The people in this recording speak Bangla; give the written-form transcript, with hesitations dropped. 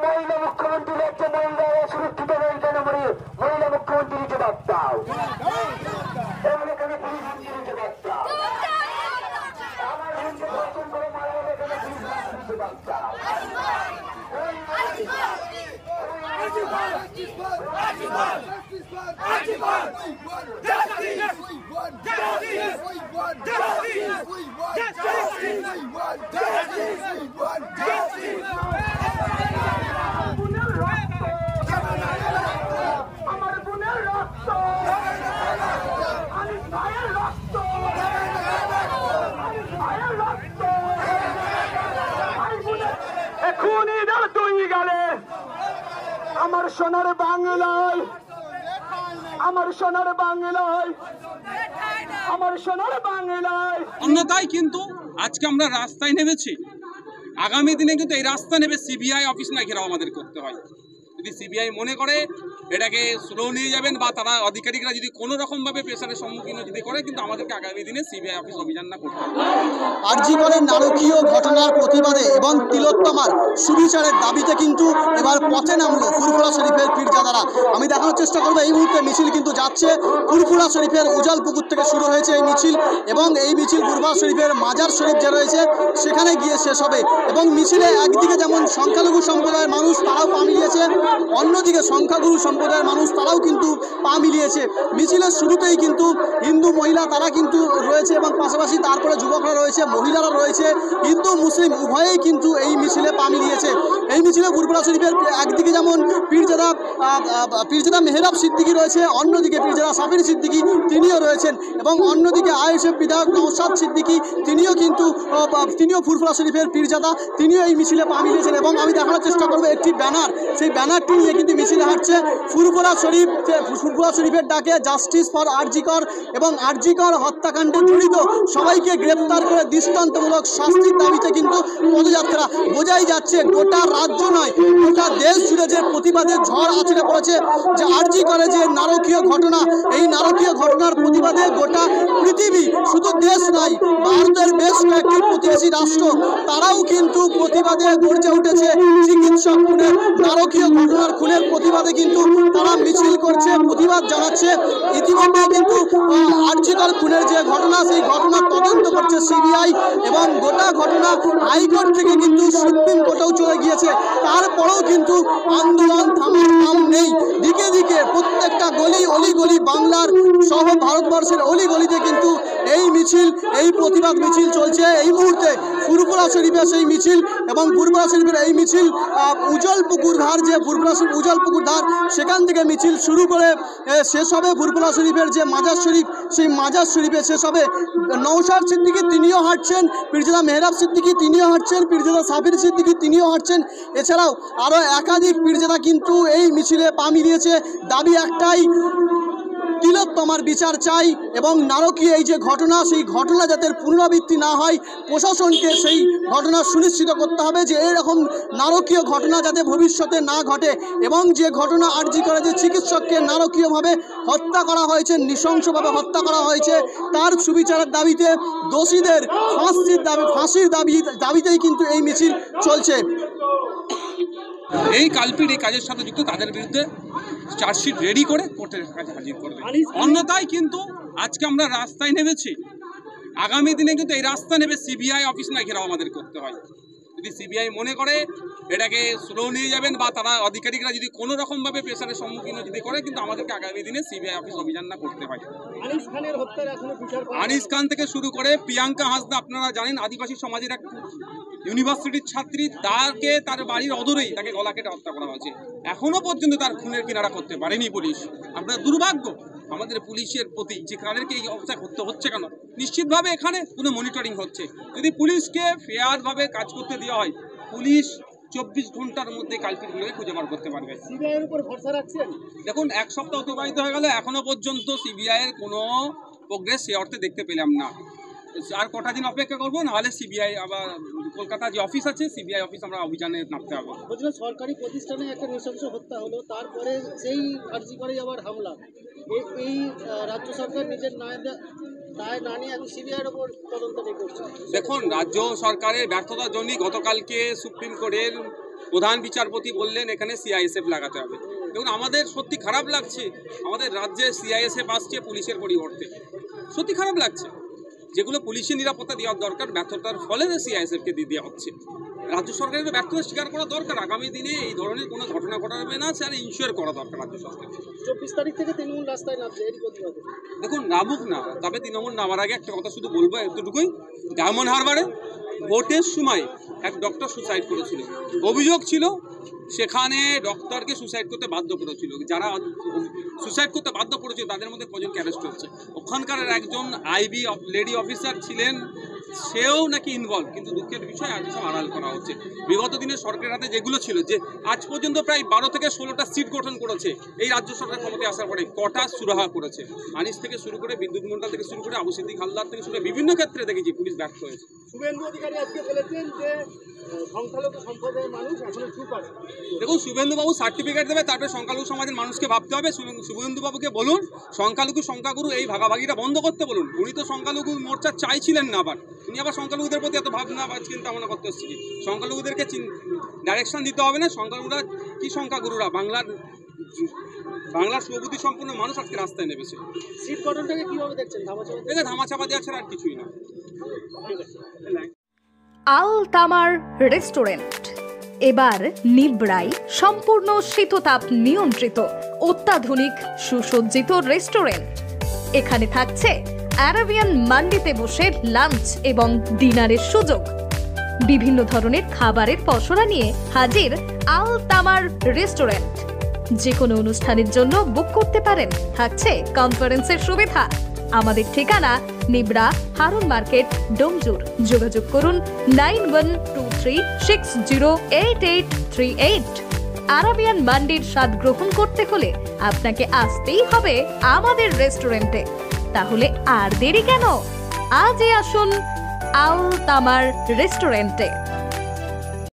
মহিলা মুখ্যমন্ত্রী রাজ্যে মহিলা সুরক্ষিত নেই কেন মহিলা মুখ্যমন্ত্রী জবাব দাও। এবং এখানে পুলিশ মন্ত্রী জবাব দাও। আমার হিন্দু দর্শন করে মারা গেলে এখানে পুলিশ মন্ত্রী জবাব দাও। আমার সোনার বাংলায়, আমার সোনার বাংলায়, আমার সোনার বাংলায়। অন্যথায় কিন্তু আজকে আমরা রাস্তায় নেমেছি, আগামী দিনে কিন্তু এই রাস্তা নেবে সিবিআই অফিস না ঘেরাও আমাদের করতে হয়। যদি সিবিআই মনে করে এটাকে স্লো নিয়ে যাবেন বা তারা আধিকারিকরা যদি কোনো রকমভাবে প্রেসারের সম্মুখীন যদি করে, কিন্তু আমাদেরকে আগামী দিনে সিবিআই অফিস অভিযান না করতে হবে। আরজি করের নারকীয় ঘটনার প্রতিবাদে এবং তিলোত্তমার সুবিচারের দাবিতে কিন্তু এবার পথে নামলো ফুরফুরা শরীফের পীরজাদারা। আমি দেখানোর চেষ্টা করবো, এই মুহূর্তে মিছিল কিন্তু যাচ্ছে ফুরফুরা শরীফের উজাল পুকুর থেকে শুরু হয়েছে এই মিছিল, এবং এই মিছিল ফুরফুরা শরীফের মাজার শরীফ যে রয়েছে সেখানে গিয়ে শেষ হবে। এবং মিছিলে একদিকে যেমন সংখ্যালঘু সম্প্রদায়ের মানুষ তারাও পা মিলিয়েছে, অন্যদিকে সংখ্যাগুরু সম্প্রদায়ের মানুষ তারাও কিন্তু পা মিলিয়েছে। মিছিলের শুরুতেই কিন্তু হিন্দু মহিলা তারা কিন্তু রয়েছে, এবং পাশাপাশি তারপরে যুবকরা রয়েছে, মহিলারা রয়েছে, হিন্দু মুসলিম উভয়েই কিন্তু এই মিছিলে পা মিলিয়েছে। এই মিছিলে ফুরফুরা শরীফের একদিকে যেমন পীরজাদা মেহরাব সিদ্দিকী রয়েছে, অন্যদিকে পীরজাদা সাবির সিদ্দিকী তিনিও রয়েছেন, এবং অন্যদিকে আইএসএফ বিধায়ক নওশাদ সিদ্দিকী তিনিও ফুরফুরা শরীফের পীরজাদা, তিনিও এই মিছিলে পা মিলিয়েছেন। এবং আমি দেখানোর চেষ্টা করবো একটি ব্যানার, সেই ব্যানারটি নিয়ে কিন্তু মিছিলে হাঁটছে ফুরফুরা শরীফের ডাকে জাস্টিস ফর আরজি কর, এবং আরজি কর হত্যাকাণ্ডে জড়িত সবাইকে গ্রেপ্তার করে দৃষ্টান্তমূলক শাস্তির দাবিতে কিন্তু পদযাত্রা। বোঝাই যাচ্ছে গোটা রাজ্য নয়, গোটা দেশ জুড়ে যে প্রতিবাদের ঝড় আছড়ে পড়েছে, যে আরজি করে যে নারকীয় ঘটনা, এই নারকীয় ঘটনার প্রতিবাদে গোটা পৃথিবী, শুধু দেশ নয়, ভারতের বেশ কয়েকটি প্রতিবেশী রাষ্ট্র তারাও কিন্তু প্রতিবাদে গর্জে উঠেছে। চিকিৎসক খুনের, নারকীয় ঘটনার খুনের প্রতিবাদে কিন্তু তারা মিছিল করছে, প্রতিবাদ জানাচ্ছে। ইতিমধ্যে কিন্তু আরজি কর খুনের যে ঘটনা, সেই ঘটনার তদন্ত করছে সিবিআই, এবং গোটা ঘটনা হাইকোর্ট থেকে কিন্তু সুপ্রিম কোর্টেও চলে গিয়েছে। তারপরেও কিন্তু আন্দোলন থামার নাম নেই। দিকে দিকে প্রত্যেকটা গলি অলিগলি, বাংলার সহ ভারতবর্ষের অলিগলিতে কিন্তু এই মিছিল, এই প্রতিবাদ মিছিল চলছে। এই মুহূর্তে ফুরফুরা শরীফের সেই মিছিল, এবং ফুরফুরা শরীফের এই মিছিল উজাল পুকুর ধার, যে ফুরফুরা শরীফ উজাল পুকুর ধার, সেখান থেকে মিছিল শুরু করে শেষ হবে ফুরফুরা শরীফের যে মাজার শরীফ, সেই মাজার শরীফে শেষ হবে। নওশাদ সিদ্দিকী তিনিও হাঁটছেন, পীরজাদা মেহরাব সিদ্দিকী তিনিও হাঁটছেন, পীরজাদা সাবির সিদ্দিকী তিনিও হাঁটছেন। এছাড়াও আরও একাধিক পীরজাদা কিন্তু এই মিছিলে পা মিলিয়েছে। দাবি একটাই, তিলোত্তমার বিচার চাই, এবং নারকীয় এই যে ঘটনা, সেই ঘটনা যাতে পুনরাবৃত্তি না হয়, প্রশাসনকে সেই ঘটনা সুনিশ্চিত করতে হবে যে এরকম নারকীয় ঘটনা যাতে ভবিষ্যতে না ঘটে। এবং যে ঘটনা আরজি করে যে চিকিৎসককে নারকীয়ভাবে হত্যা করা হয়েছে, নৃশংসভাবে হত্যা করা হয়েছে, তার সুবিচারের দাবিতে দোষীদের ফাঁসির দাবিতেই কিন্তু এই মিছিল চলছে। এই কালপিট এই কাজের সাথে যুক্ত তাদের বিরুদ্ধে চার্জশিট রেডি করে কোর্টের কাছে হাজির করবে। অন্যথায় কিন্তু আজকে আমরা রাস্তায় নেমেছি, আগামী দিনে কিন্তু এই রাস্তা নেবে সিবিআই অফিস না ঘেরাও আমাদের করতে হয়। যদি সিবিআই মনে করে এটাকে স্লো নিয়ে যাবেন বা তারা আধিকারিকরা যদি কোনো রকমভাবে প্রেসারের সম্মুখীন যদি করে, কিন্তু আমাদেরকে আগামী দিনে সিবিআই অফিস অভিযান না করতে হয়। আনিস খান থেকে শুরু করে প্রিয়াঙ্কা হাসদা, আপনারা জানেন আদিবাসী সমাজের এক ইউনিভার্সিটির ছাত্রী, তাকে তার বাড়ির অদূরেই তাকে গলা কেটে হত্যা করা হয়েছে। এখনো পর্যন্ত তার খুনের কিনারা করতে পারেনি পুলিশ। আমরা দুর্ভাগ্য আমাদের পুলিশের প্রতি যে তাদেরকে এই অবস্থা করতে হচ্ছে কেন। নিশ্চিতভাবে এখানে কোনো মনিটরিং হচ্ছে। যদি পুলিশকে ফেয়ারভাবে কাজ করতে দেওয়া হয়, পুলিশ 24 ঘন্টার মধ্যে কালপিটগুলোকে খুঁজে বার করতে পারবে। সিবিআইয়ের উপর ভরসা রাখছেন? দেখুন, এক সপ্তাহ অতিবাহিত হয়ে গেল, এখনো পর্যন্ত সিবিআইয়ের কোনো প্রোগ্রেস সে অর্থে দেখতে পেলাম না। আর কটা দিন অপেক্ষা করবো, নাহলে সিবিআই আবার কলকাতা যে অফিস আছে সিবিআই অফিস আমরা অভিযানে নামতে হবে। বলছিলাম সরকারি প্রতিষ্ঠানে একটা নৃশংস হত্যা হলো, তারপরে সেই আরজি করে আবার হামলা। এই রাজ্য সরকার নিজের দায় না নিয়ে এখন সিবিআইয়ের ওপর তদন্তটা করছে। দেখুন, রাজ্য সরকারের ব্যর্থতার জন্যই গতকালকে সুপ্রিম কোর্টের প্রধান বিচারপতি বললেন এখানে সিআইএসএফ লাগাতে হবে। দেখুন, আমাদের সত্যি খারাপ লাগছে, আমাদের রাজ্যে সিআইএসএফ আসছে পুলিশের পরিবর্তে, সত্যি খারাপ লাগছে। যেগুলো পুলিশের নিরাপত্তা দেওয়ার দরকার ব্যর্থতার ফলে সিআইএসএফকে দিয়ে দেওয়া হচ্ছে। রাজ্য সরকারের ব্যর্থতা স্বীকার করা দরকার, আগামী দিনে এই ধরনের কোনো ঘটনা ঘটাবে না স্যার, ইনশিওর করা দরকার রাজ্য সরকার। 24 তারিখ থেকে তৃণমূল রাস্তায় নামছে এরই প্রতিবাদে। দেখুন, নামুক না, তবে তৃণমূল নামার আগে একটা কথা শুধু বলবো এতটুকুই, ডায়মন্ড হারবারে ভোটের সময় এক ডক্টর সুসাইড করেছিল, অভিযোগ ছিল সেখানে ডক্টরকে সুসাইড করতে বাধ্য করেছিল। যারা সুসাইড করতে বাধ্য করেছিল তাদের মধ্যে কজনকে অ্যারেস্ট হচ্ছে। ওখানকার একজন আইবি লেডি অফিসার ছিলেন, সেও নাকি ইনভলভ, কিন্তু দুঃখের বিষয় আজ সব আড়াল করা হচ্ছে। বিগত দিনে সরকারের হাতে যেগুলো ছিল, যে আজ পর্যন্ত প্রায় 12 থেকে 16টা সিট গঠন করেছে এই রাজ্য সরকার ক্ষমতায় আসার পরে, কটা সুরাহা করেছে। আনিস থেকে শুরু করে বিদ্যুৎ মন্ডল থেকে শুরু করে আবু সিদ্দিক হালদার থেকে শুরু করে বিভিন্ন ক্ষেত্রে দেখেছি পুলিশ ব্যর্থ হয়েছে। শুভেন্দু অধিকারী আজকে বলেছেন যে সংখ্যালঘু সম্প্রদায়ের মানুষ এখনো চুপ আছে। দেখুন, শুভেন্দুবাবু সার্টিফিকেট দেবে, তারপরে সংখ্যালঘু সমাজের মানুষকে ভাবতে হবে। শুভেন্দুবাবুকে বলুন সংখ্যালঘু সংখ্যাগুরু এই ভাগাভাগিটা বন্ধ করতে বলুন। উনি তো সংখ্যালঘু মোর্চা চাইছিলেন না, আবার উনি আবার সংখ্যালঘুদের প্রতি এত ভাবনা বা চিন্তা ভাবনা করতে হচ্ছে কি? সংখ্যালঘুদেরকে ডাইরেকশন দিতে হবে না। সংখ্যালঘুরা কি সংখ্যাগুরুরা, বাংলার সুবুদ্ধি সম্পন্ন মানুষ আজকে রাস্তায় নেমেছে। সিট গঠনটাকে কিভাবে দেখছেন? ধামাচাপা দেওয়া ছাড়া আর কিছুই না। আল তামার রেস্টুরেন্ট এবার নিবড়াই সম্পূর্ণ শীততাপ নিয়ন্ত্রিত অত্যাধুনিক সুসজ্জিত রেস্টুরেন্ট। এখানে থাকছে আরাবিয়ান মান্ডিতে বসে লাঞ্চ এবং ডিনারের সুযোগ। বিভিন্ন ধরনের খাবারের পসরা নিয়ে হাজির আল তামার রেস্টুরেন্ট। যে কোনো অনুষ্ঠানের জন্য বুক করতে পারেন, থাকছে কনফারেন্সের সুবিধা। আমাদের ঠিকানা নিবড়া হারুন মার্কেট, ডোমজুর। যোগাযোগ করুন 9123608838। আরাবিয়ান মান্ডির স্বাদ গ্রহণ করতে হলে আপনাকে আসতেই হবে আমাদের রেস্টুরেন্টে। তাহলে আর দেরি কেন? আজই আসুন আল তামার রেস্টুরেন্টে।